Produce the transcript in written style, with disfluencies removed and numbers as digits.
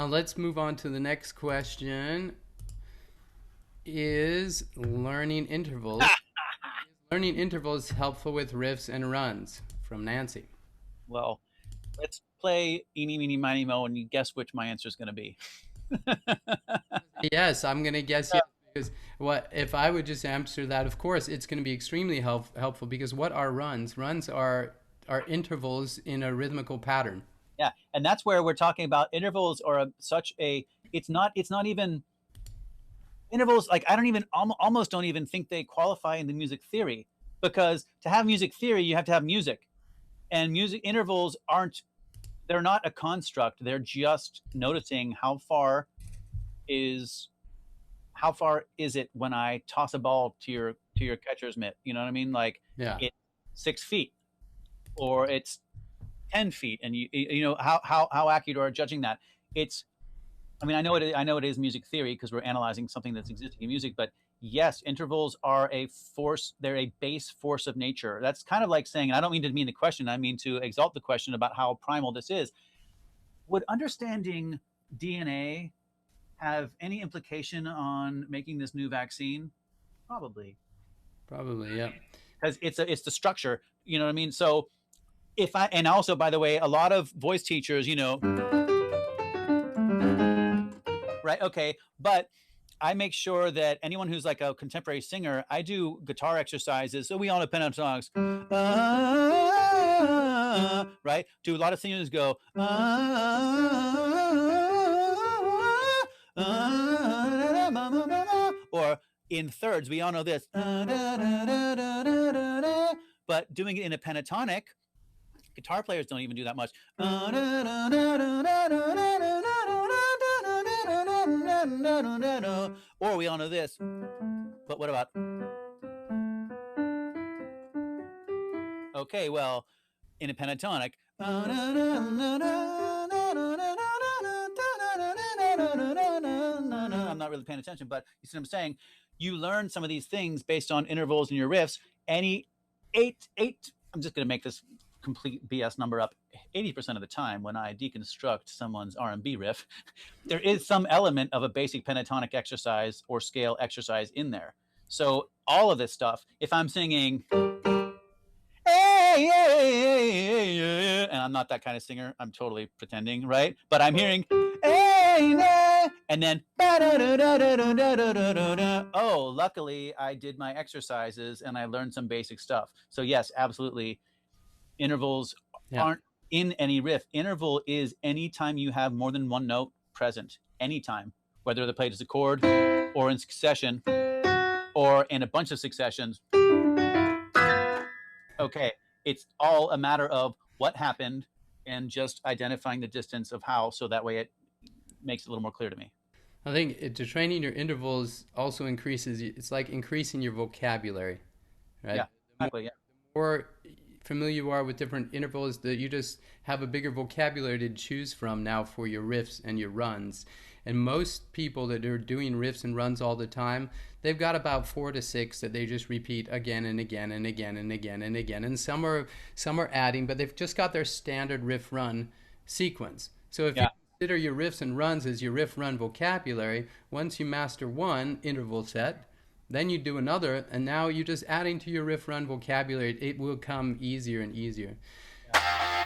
Let's move on to the next question. Is learning intervals helpful with riffs and runs? From Nancy. Well, let's play eeny, meeny, miny, mo, and you guess which my answer is going to be. Yes, I'm gonna guess yes because what if I would just answer that? Of course, it's going to be extremely helpful because what are runs? Runs are intervals in a rhythmical pattern. Yeah, and that's where we're talking about intervals are such a. It's not even intervals. Like I don't even almost don't even think they qualify in the music theory, because to have music theory you have to have music, and music intervals aren't. They're not a construct. They're just noticing is how far is it when I toss a ball to your catcher's mitt? You know what I mean? Like Yeah. it's 6 feet or it's 10 feet, and you know how accurate are judging that? It's I mean I know it is music theory because we're analyzing something that's existing in music, but yes, intervals are a force. They're a base force of nature. That's kind of like saying, and I don't mean to mean the question. I mean to exalt the question about how primal this is. Would understanding DNA have any implication on making this new vaccine? Probably, Probably, yeah. because it's the structure. You know what I mean? So if I and also by the way, a lot of voice teachers, right? Okay, but I make sure that anyone who's like a contemporary singer, I do guitar exercises. So we all depend on songs. Right? Do a lot of singers go, or in thirds, we all know this. But doing it in a pentatonic, guitar players don't even do that much. Or we all know this. But what about? Okay, well, in a pentatonic. I'm not really paying attention, but you see what I'm saying? You learn some of these things based on intervals in your riffs. Any eight, I'm just going to make this complete BS number up. 80% of the time when I deconstruct someone's R&B riff, there is some element of a basic pentatonic exercise or scale exercise in there. So all of this stuff, if I'm singing, hey, hey, hey, hey, and I'm not that kind of singer, I'm totally pretending, right? But I'm hearing, hey, and then, oh, luckily I did my exercises and I learned some basic stuff. So yes, absolutely, intervals Yeah. aren't in any riff. Interval is anytime you have more than one note present, anytime, whether they're played as a chord or in succession or in a bunch of successions. Okay, it's all a matter of what happened and just identifying the distance of how, so that way it makes it a little more clear to me. I think training your intervals also increases. It's like increasing your vocabulary, right? Yeah, exactly. Yeah. The more familiar you are with different intervals, that you just have a bigger vocabulary to choose from now for your riffs and your runs. And most people that are doing riffs and runs all the time, they've got about 4 to 6 that they just repeat again and again and again and again and again. And some are adding, but they've just got their standard riff run sequence. So if you Yeah. consider your riffs and runs as your riff run vocabulary, once you master one interval set, then you do another, and now you're just adding to your riff run vocabulary. It will come easier and easier. Yeah.